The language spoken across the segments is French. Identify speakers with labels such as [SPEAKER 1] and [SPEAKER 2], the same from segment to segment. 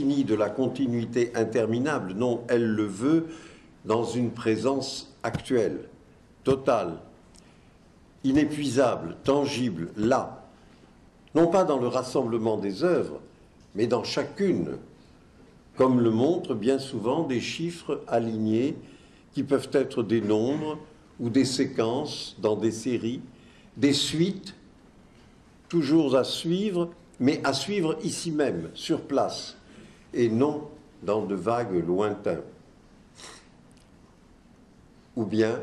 [SPEAKER 1] de la continuité interminable. Non, elle le veut dans une présence actuelle, totale, inépuisable, tangible, là. Non pas dans le rassemblement des œuvres, mais dans chacune, comme le montrent bien souvent des chiffres alignés qui peuvent être des nombres ou des séquences dans des séries, des suites, toujours à suivre, mais à suivre ici même, sur place, et non dans de vagues lointains. Ou bien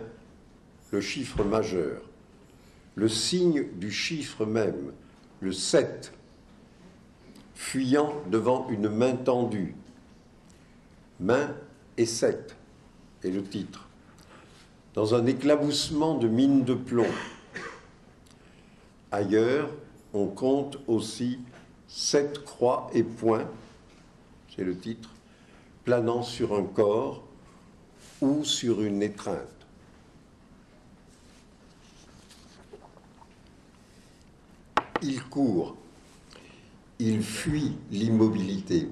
[SPEAKER 1] le chiffre majeur, le signe du chiffre même, le 7, fuyant devant une main tendue. Main et 7 est le titre. Dans un éclaboussement de mine de plomb. Ailleurs, on compte aussi 7 croix et points, c'est le titre, planant sur un corps ou sur une étreinte. Il court, il fuit l'immobilité,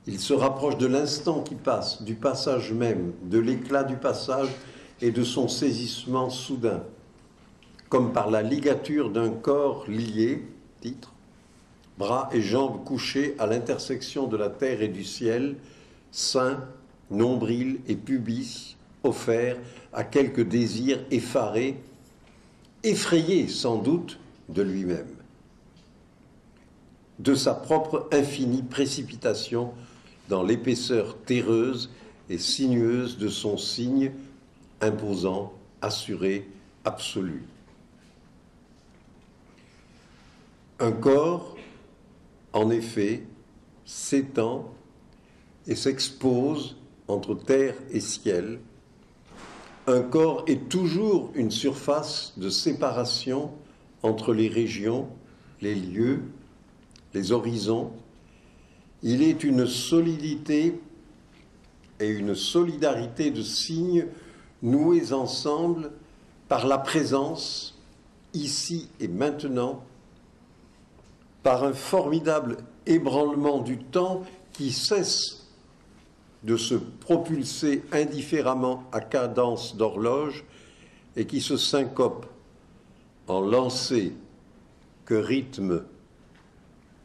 [SPEAKER 1] il se rapproche de l'instant qui passe, du passage même, de l'éclat du passage et de son saisissement soudain, comme par la ligature d'un corps lié, titre, bras et jambes couchés à l'intersection de la terre et du ciel, sein, nombril et pubis offerts à quelque désir effaré, effrayé sans doute de lui-même, de sa propre infinie précipitation dans l'épaisseur terreuse et sinueuse de son signe imposant, assuré, absolu. Un corps, en effet, s'étend et s'expose entre terre et ciel. Un corps est toujours une surface de séparation entre les régions, les lieux, les horizons. Il est une solidité et une solidarité de signes noués ensemble par la présence, ici et maintenant, par un formidable ébranlement du temps qui cesse de se propulser indifféremment à cadence d'horloge et qui se syncope en lancers que rythme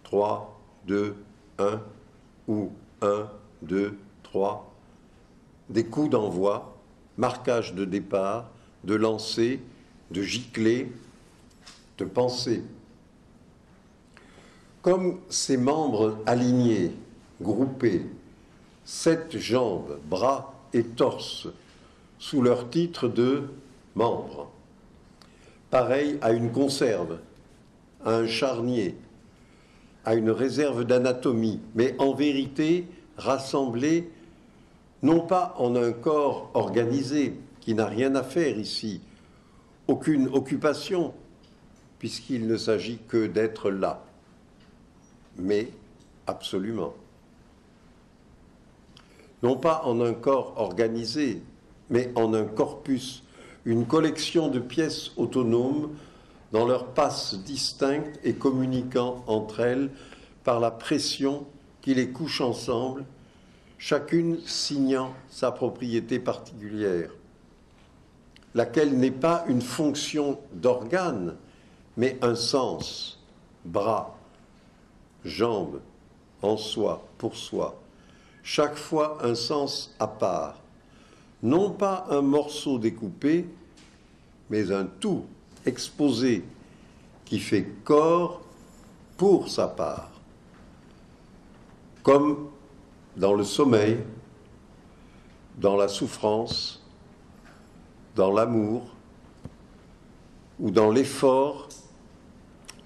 [SPEAKER 1] 3, 2, 1 ou 1, 2, 3, des coups d'envoi, marquage de départ, de lancer, de gicler, de penser. Comme ces membres alignés, groupés, 7 jambes, bras et torse, sous leur titre de membres, pareil à une conserve, à un charnier, à une réserve d'anatomie, mais en vérité rassemblés non pas en un corps organisé qui n'a rien à faire ici, aucune occupation, puisqu'il ne s'agit que d'être là, mais absolument. Non pas en un corps organisé, mais en un corpus, une collection de pièces autonomes dans leurs passes distinctes et communiquant entre elles par la pression qui les couche ensemble, chacune signant sa propriété particulière, laquelle n'est pas une fonction d'organe, mais un sens, bras, jambes, en soi, pour soi, chaque fois un sens à part, non pas un morceau découpé, mais un tout exposé qui fait corps pour sa part, comme dans le sommeil, dans la souffrance, dans l'amour ou dans l'effort,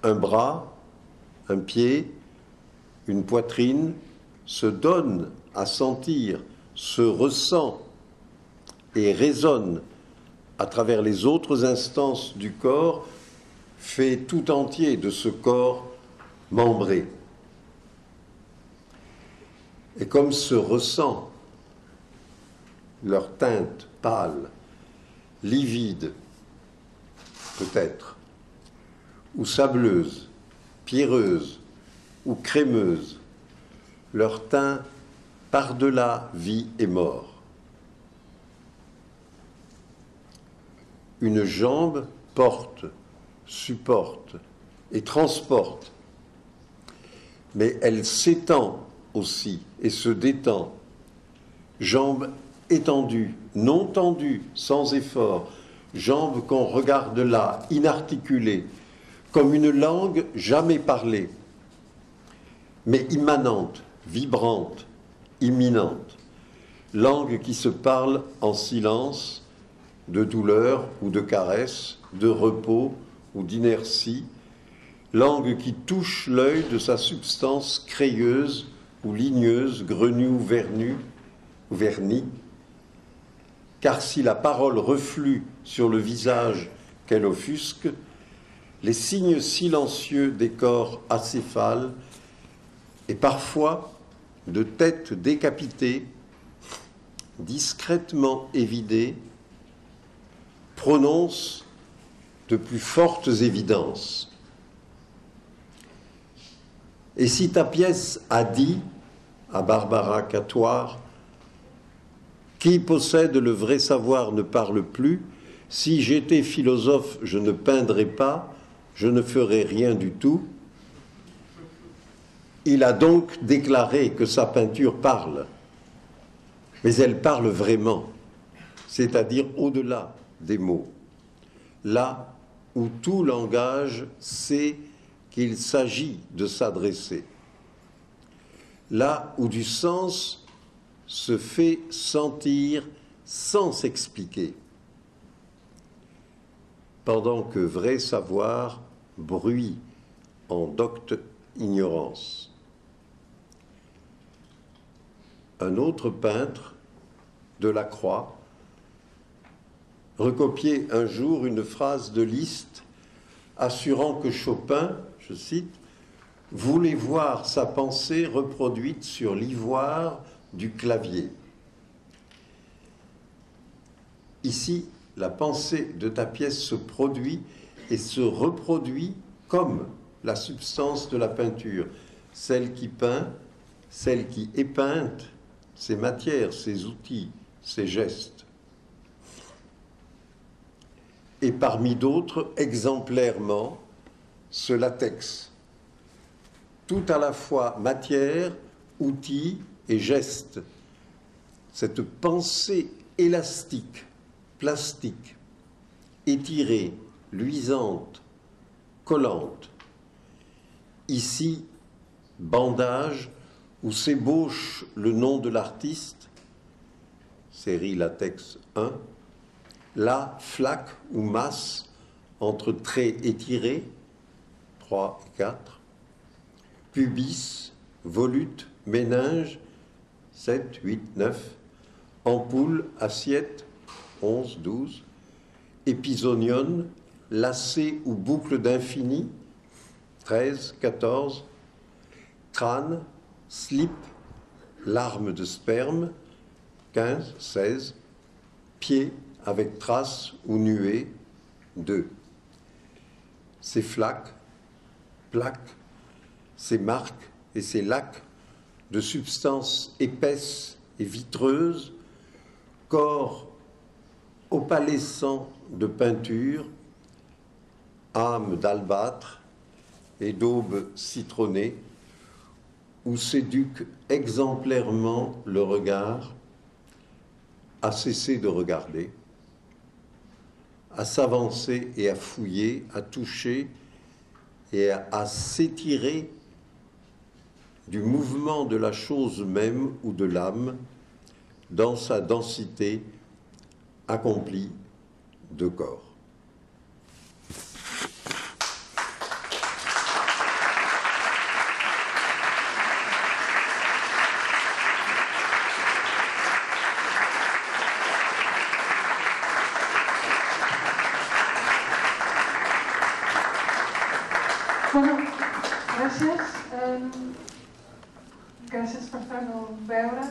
[SPEAKER 1] un bras, un pied, une poitrine se donne à sentir, se ressent et résonne à travers les autres instances du corps, fait tout entier de ce corps membré. Et comme se ressent leur teinte pâle, livide, peut-être, ou sableuse, pierreuse, ou crémeuse, leur teint par-delà vie et mort. Une jambe porte, supporte et transporte, mais elle s'étend aussi et se détend. Jambe étendue, non tendue, sans effort, jambe qu'on regarde là, inarticulée, comme une langue jamais parlée, mais immanente, vibrante, imminente, langue qui se parle en silence, de douleur ou de caresse, de repos ou d'inertie, langue qui touche l'œil de sa substance crayeuse ou ligneuse, grenue ou vernie, car si la parole reflue sur le visage qu'elle offusque, les signes silencieux des corps acéphales et parfois de têtes décapitées, discrètement évidées, prononcent de plus fortes évidences. Et si ta pièce a dit, à Barbara Catoire, qui possède le vrai savoir ne parle plus, si j'étais philosophe, je ne peindrais pas, je ne ferais rien du tout. Il a donc déclaré que sa peinture parle, mais elle parle vraiment, c'est-à-dire au-delà des mots, là où tout langage sait qu'il s'agit de s'adresser, là où du sens se fait sentir sans s'expliquer, pendant que vrai savoir bruit en docte ignorance. Un autre peintre, Delacroix, recopiait un jour une phrase de Liszt assurant que Chopin, je cite, voulait voir sa pensée reproduite sur l'ivoire du clavier. Ici, la pensée de ta pièce se produit et se reproduit comme la substance de la peinture, celle qui peint, celle qui est peinte, ses matières, ses outils, ses gestes. Et parmi d'autres, exemplairement, ce latex, tout à la fois matière, outil et geste, cette pensée élastique, plastique, étirée, luisante, collante. Ici, bandage où s'ébauche le nom de l'artiste, série latex 1, là, flaque ou masse entre traits étirés, 3 et 4, pubis, volute, méninge, 7, 8, 9, ampoule, assiette, 11, 12, épisonion, lacet ou boucle d'infini, 13, 14, crâne, slip, larme de sperme, 15, 16, pied avec trace ou nuée, 2. Ces flaques, plaques, ces marques et ces lacs de substances épaisses et vitreuses, corps opalescent de peinture, âme d'albâtre et d'aube citronnée, où s'éduque exemplairement le regard à cesser de regarder, à s'avancer et à fouiller, à toucher et à s'étirer du mouvement de la chose même ou de l'âme dans sa densité accomplie de corps.
[SPEAKER 2] Bueno, gràcies. Gràcies per fer-ho veure.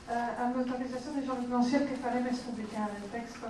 [SPEAKER 2] Amb l'autorització de Jordi Manciel, que farem és publicar el text